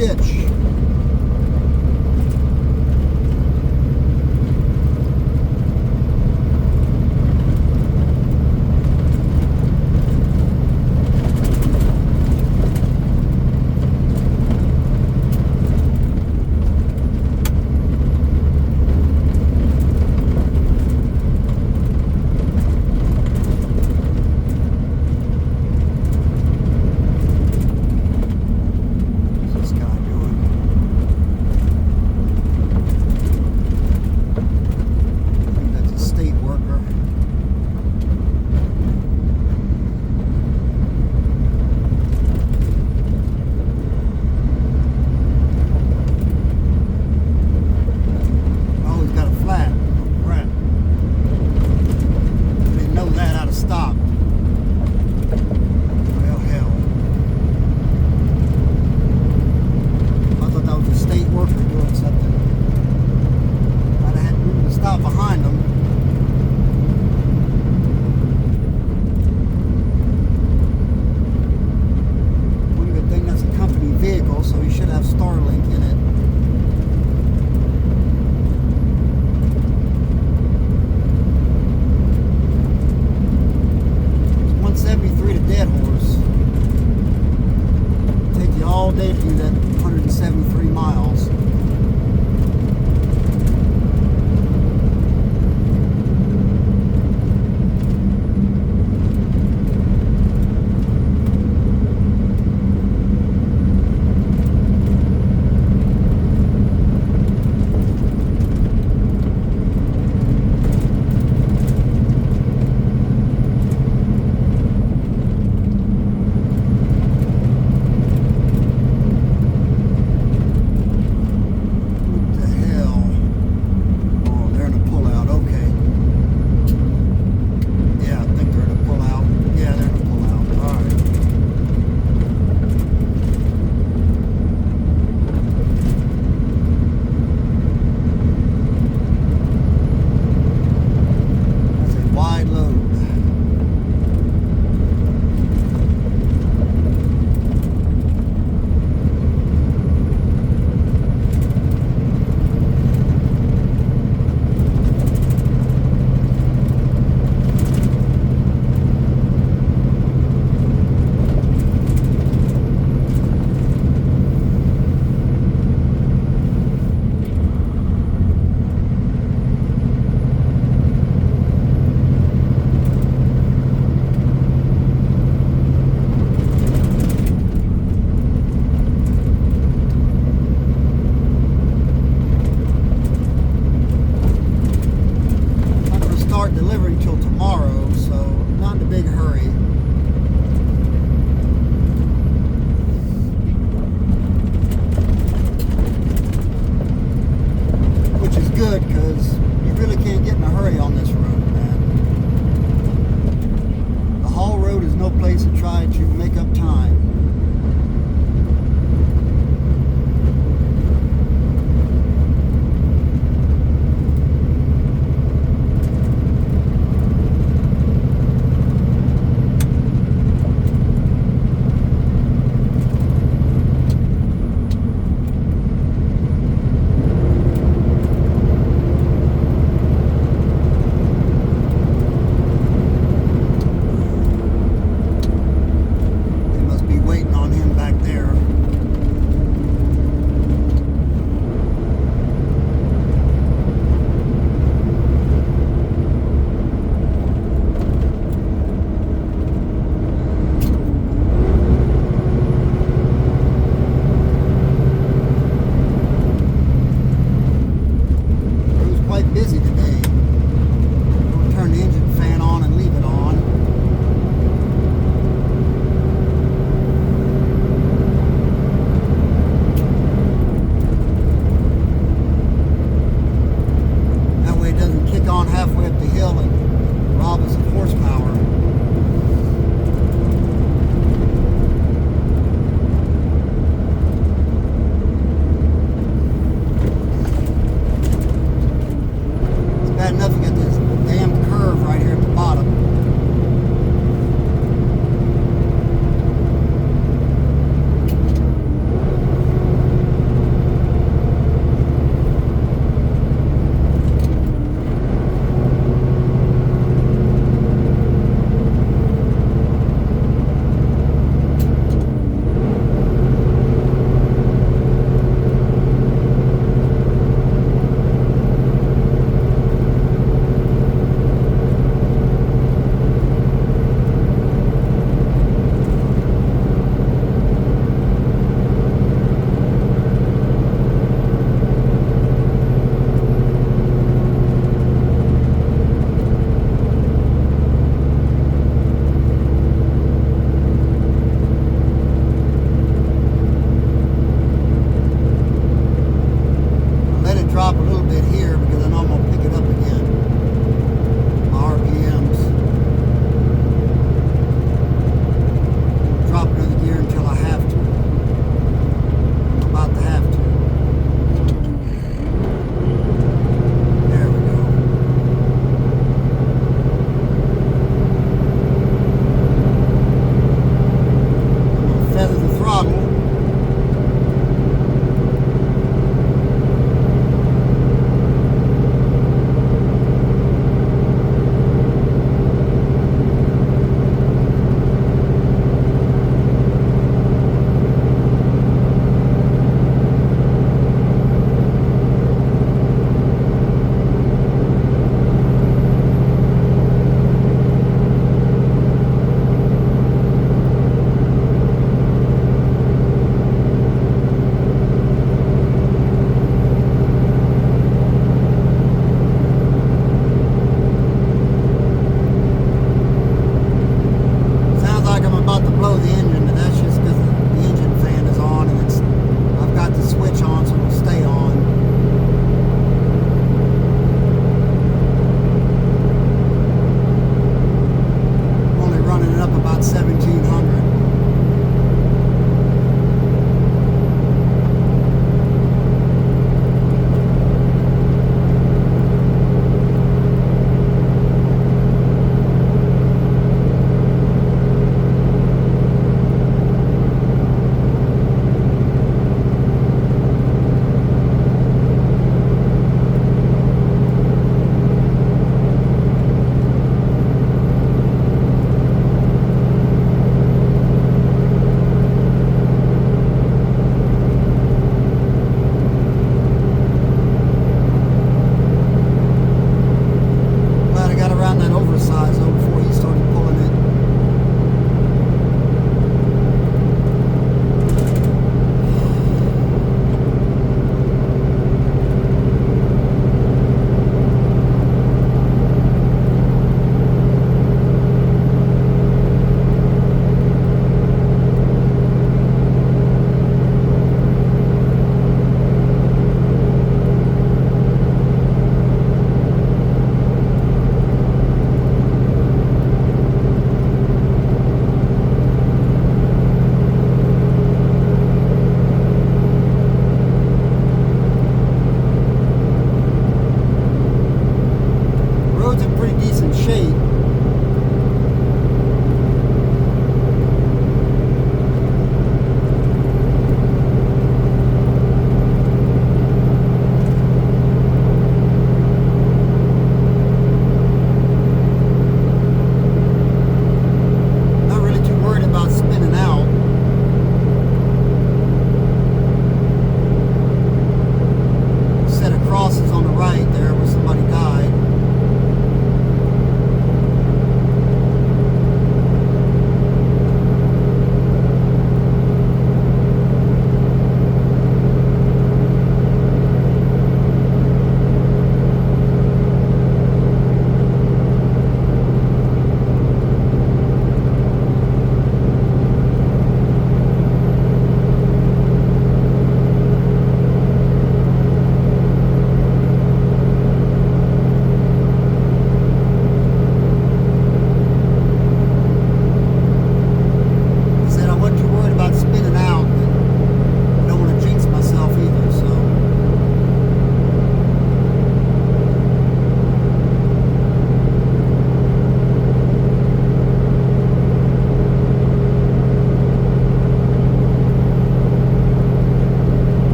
ditch. All day to do that 173 miles.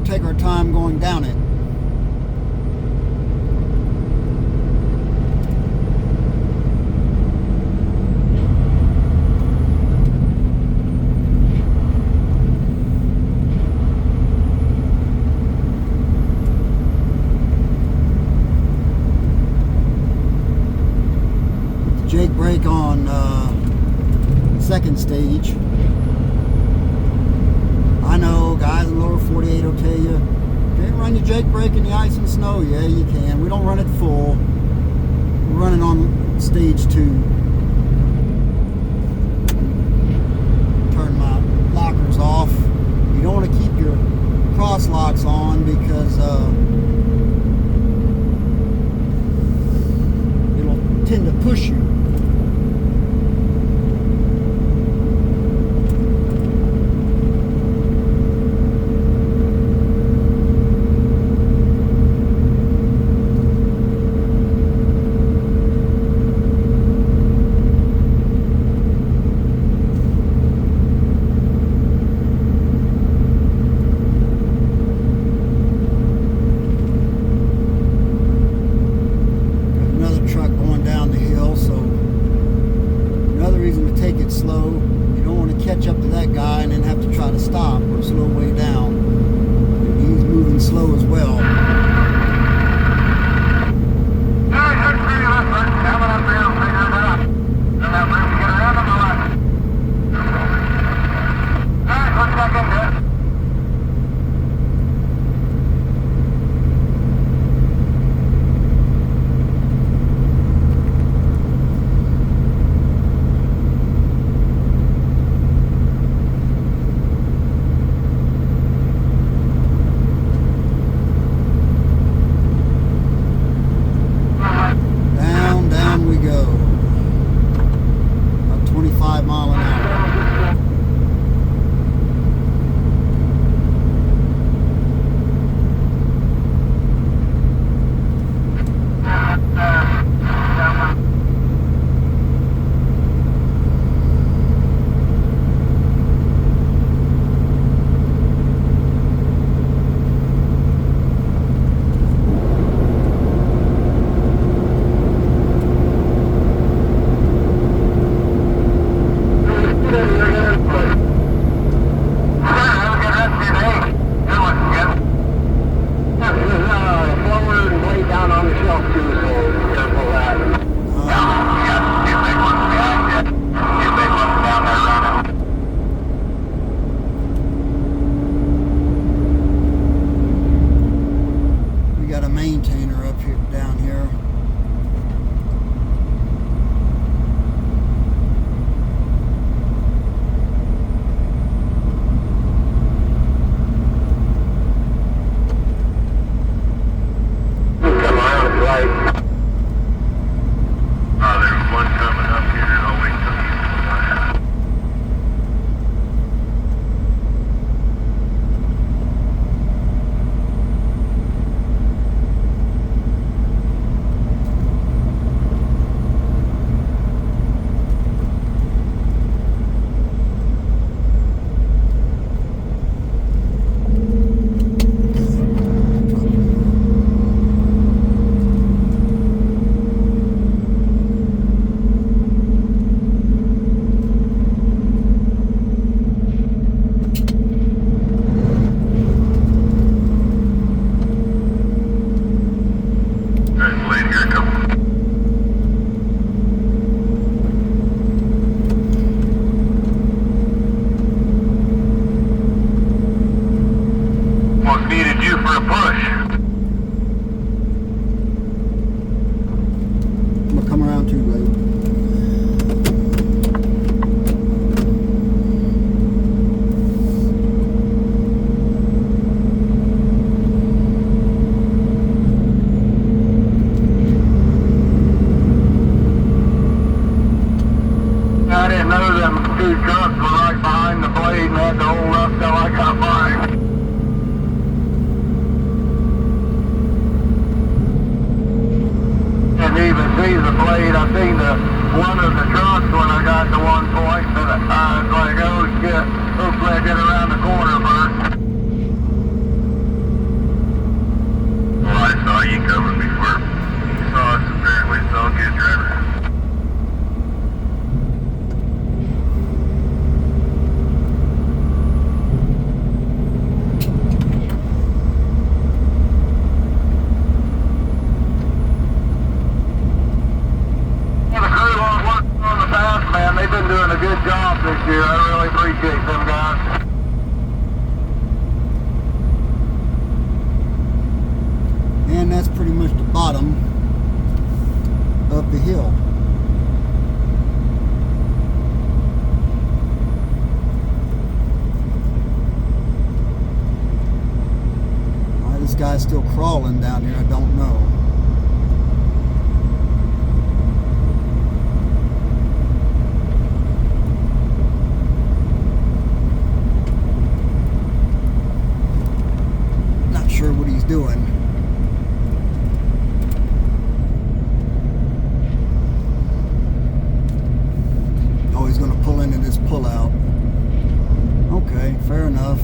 we'll take our time going down it. Jake brake on second stage. I know guys in lower 48 will tell you, can't run your Jake brake in the ice and snow. Yeah, you can. We don't run it full. We're running on stage 2. Turn my lockers off. You don't want to keep your cross locks on because it'll tend to push you. Slow. You don't want to catch up to that guy and then have to try to stop or slow way down. He's moving slow as well. Maintainer up here, down here. Come on, right. There's one coming up here. I'll wait till you come. Needed you for a push. I'm gonna come around too late. I didn't know them two trucks were right behind the blade and had to hold up till I got mine. Even see the blade. I seen one of the trucks when I got to one point, and I was like, oh shit, hopefully I get around the corner first. bottom of the hill. Why this guy's still crawling down here, I don't know. Not sure what he's doing. Oh, he's going to pull into this pullout. Okay, fair enough.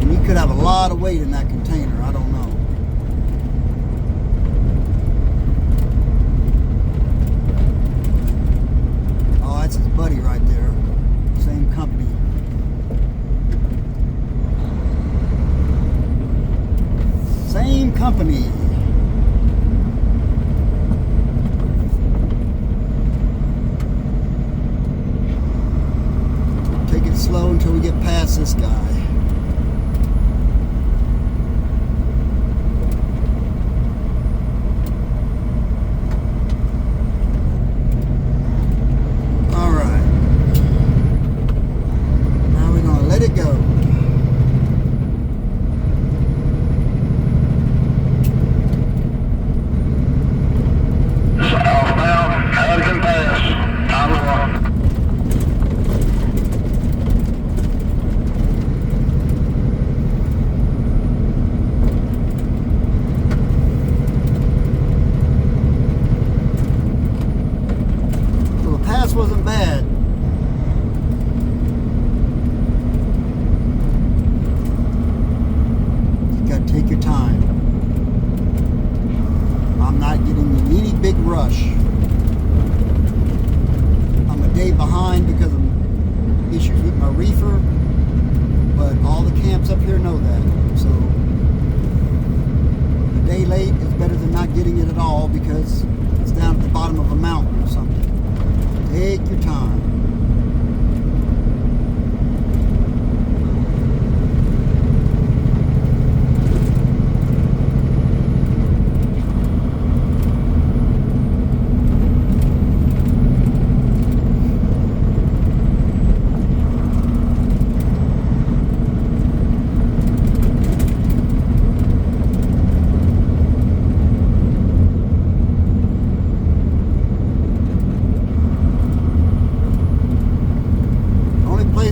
And he could have a lot of weight in that container. I don't know. Oh, that's his buddy right there. Same company. Same company. Take it slow until we get past this guy. All right. Now we're gonna let it go. Southbound, Hudson Pass, time to walk. So the pass wasn't bad. You gotta take your time. I'm not getting any big rush. I'm a day behind because of issues with my reefer, but all the camps up here know that. So a day late is better than not getting it at all because it's down at the bottom of a mountain or something. Take your time.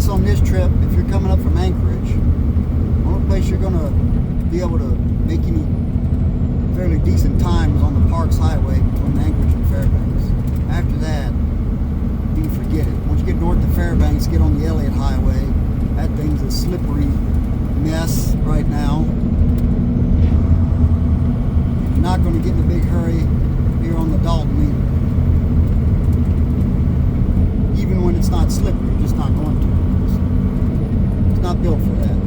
On this trip, if you're coming up from Anchorage, the only place you're gonna be able to make any fairly decent times on the Parks Highway between Anchorage and Fairbanks. After that, you can forget it. Once you get north of Fairbanks, get on the Elliott Highway. That thing's a slippery mess right now. You're not going to get in a big hurry here on the Dalton either. Even when it's not slippery, you're just not going to. It's not built for that.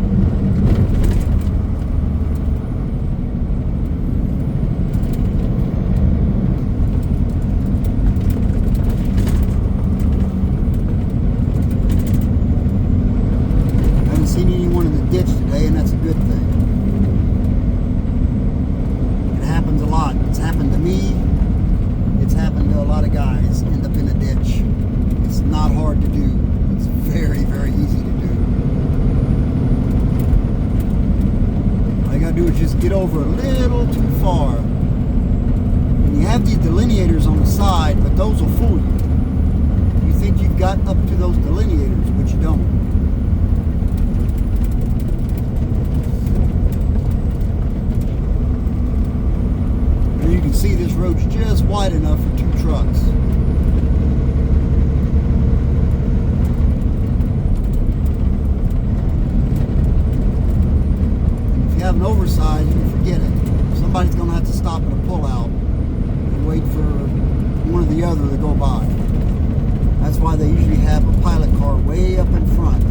I haven't seen anyone in the ditch today, and that's a good thing. It happens a lot. It's happened to me. It's happened to a lot of guys end up in a ditch. It's not hard to do. It's very, very easy to do. All you gotta do is just get over a little too far. And you have these delineators on the side, but those will fool you. You think you've got up to those delineators, but you don't. And you can see this road's just wide enough for 2 trucks. Have an oversized, you can forget it. Somebody's going to have to stop at a pullout and wait for one or the other to go by. That's why they usually have a pilot car way up in front.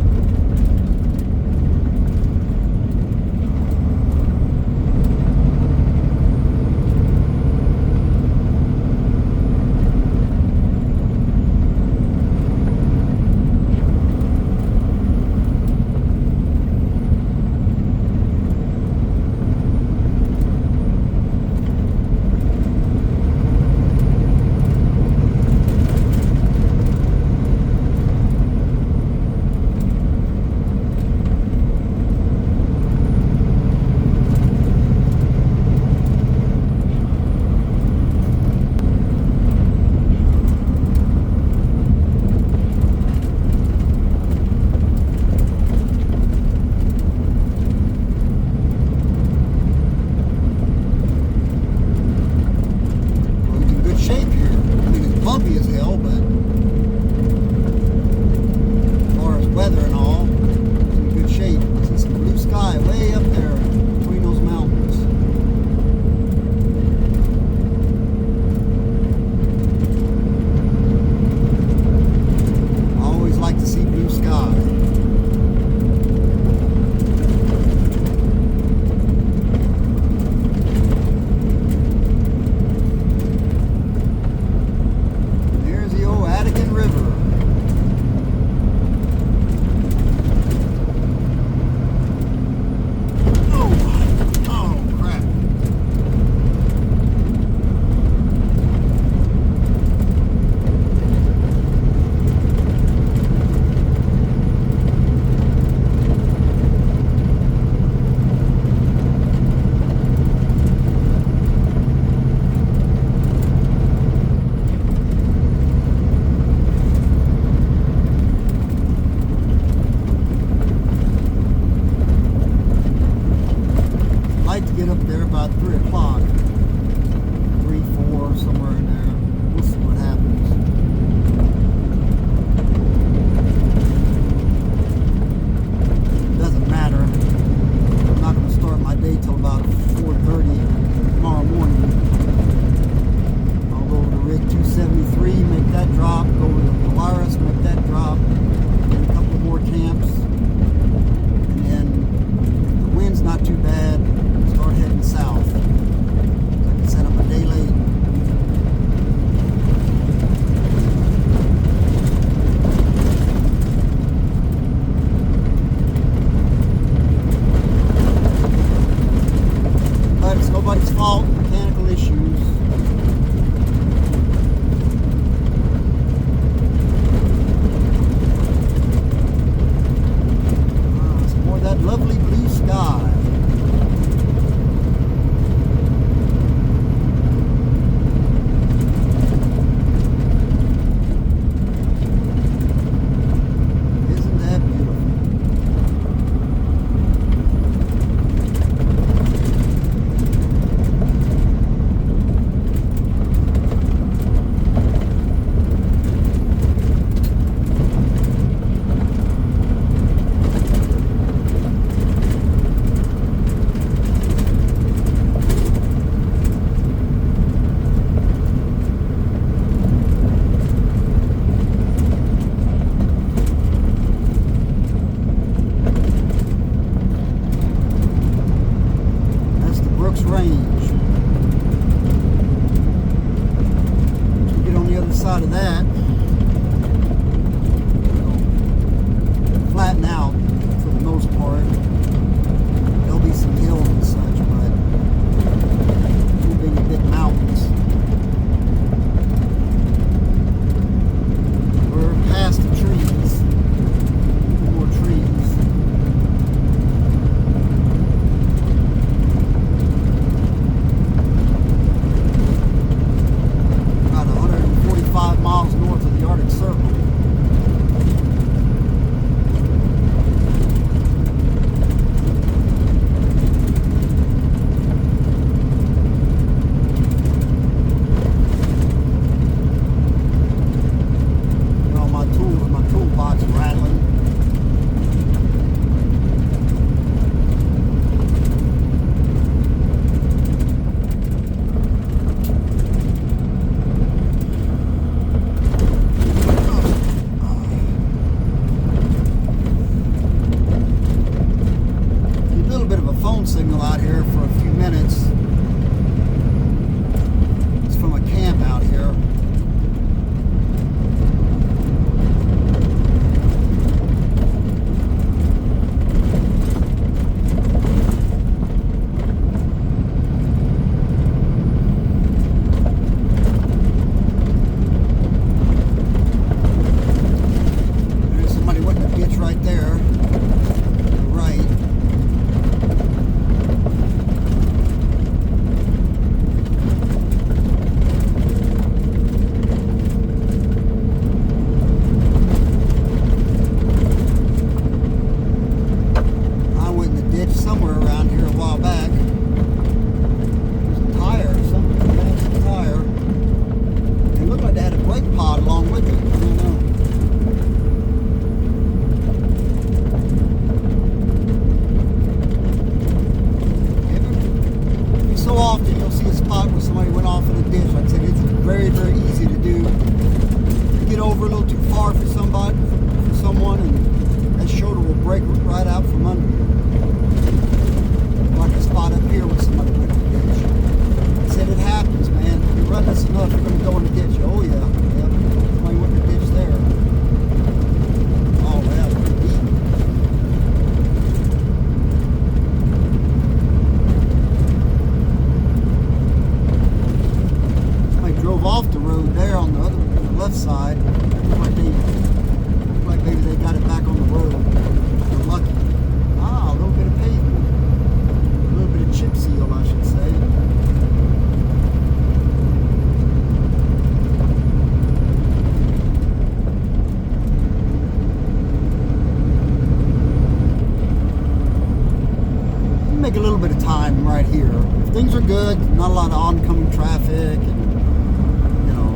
make a little bit of time right here. If things are good, not a lot of oncoming traffic, and you know,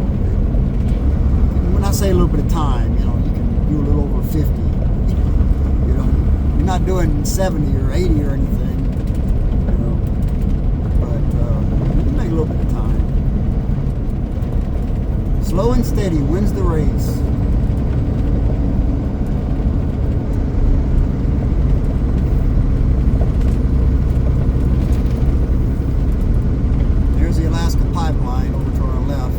when I say a little bit of time, you know, you can do a little over 50. You know, you're not doing 70 or 80 or anything. You know, but you can make a little bit of time. Slow and steady wins the race. Pipeline over to our left.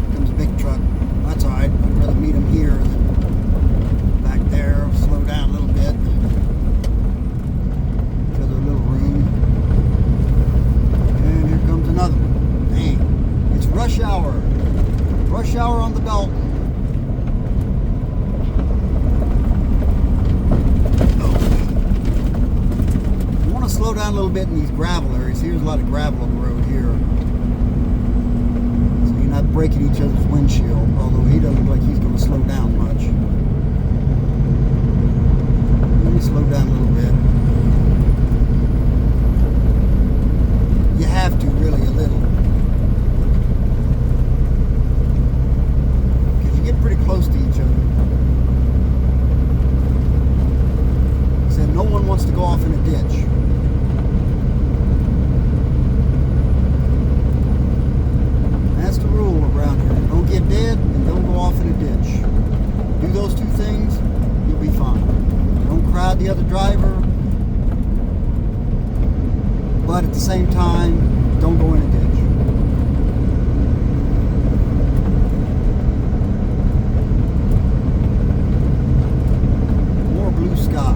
Here comes a big truck. That's alright. I'd rather meet him here than back there. Slow down a little bit to the little room. And here comes another one. Dang. It's rush hour. Rush hour on the Dalton. I want to slow down a little bit in these gravel areas. Here's a lot of gravel on the road here. So you're not breaking each other's windshield, although he doesn't look like he's going to slow down much. Slow down a little bit. You have to, really, a little. Because you get pretty close to each other. He said no one wants to go off in a ditch. That's the rule around here. Don't get dead and don't go off in a ditch. Do those two things, you'll be fine. Don't crowd the other driver, but at the same time, don't go in a ditch. More blue sky.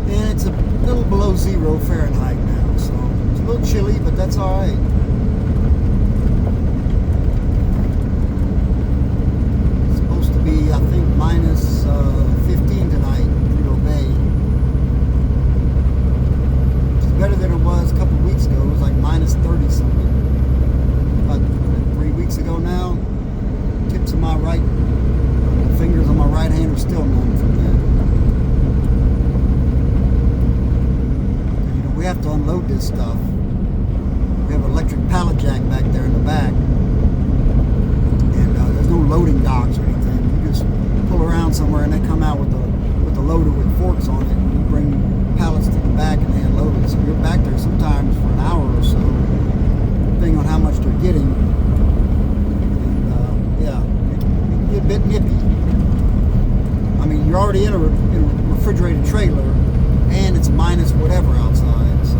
And it's a little below 0 Fahrenheit now, so it's a little chilly, but that's alright. I think minus 15 tonight, Prudhoe Bay. Which is better than it was a couple of weeks ago. It was like minus 30 something. About 3 weeks ago now. Tips of my right, fingers on my right hand are still numb from that. You know, we have to unload this stuff. We have an electric pallet jack back there in the back. And there's no loading docks or anything. Pull around somewhere and they come out with the loader with forks on it, and you bring pallets to the back and they unload it. So you're back there sometimes for an hour or so, depending on how much they're getting. And yeah, it can get a bit nippy. I mean, you're already in a refrigerated trailer and it's minus whatever outside, so.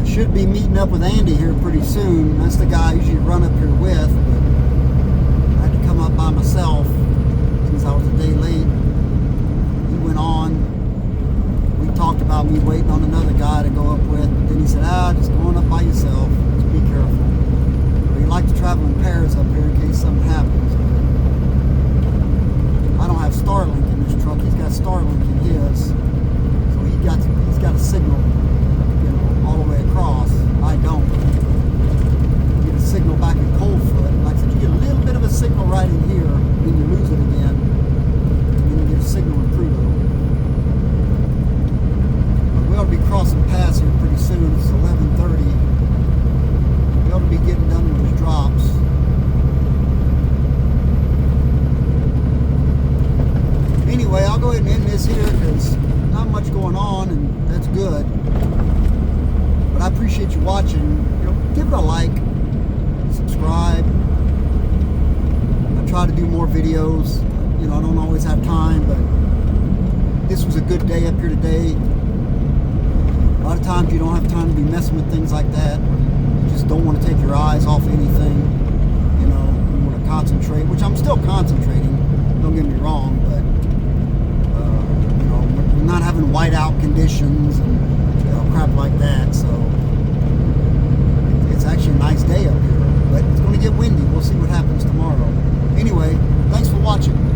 Should be meeting up with Andy here pretty soon. That's the guy I usually run up here with, but I had to come up by myself since I was a day late. He went on. We talked about me waiting on another guy to go up with, but then he said, just going up by yourself. Just be careful. But he likes to travel in pairs up here in case something happens. I don't have Starlink in this truck. He's got Starlink in his. So he's got a signal all the way across. I don't. You get a signal back in Coldfoot. Like I said, you get a little bit of a signal right in here, then you lose it again. And then you get a signal in Prudhoe. But we ought to be crossing paths here pretty soon. It's 11:30. We ought to be getting done with these drops. Anyway, I'll go ahead and end this here because not much going on, and that's good. But I appreciate you watching. You know, give it a like, subscribe. I try to do more videos. You know, I don't always have time, but this was a good day up here today. A lot of times you don't have time to be messing with things like that. You just don't want to take your eyes off anything. You know, you want to concentrate, which I'm still concentrating. Don't get me wrong, but you know, we're not having whiteout conditions and crap like that. So it's actually a nice day up here, but it's going to get windy. We'll see what happens tomorrow. Anyway, thanks for watching.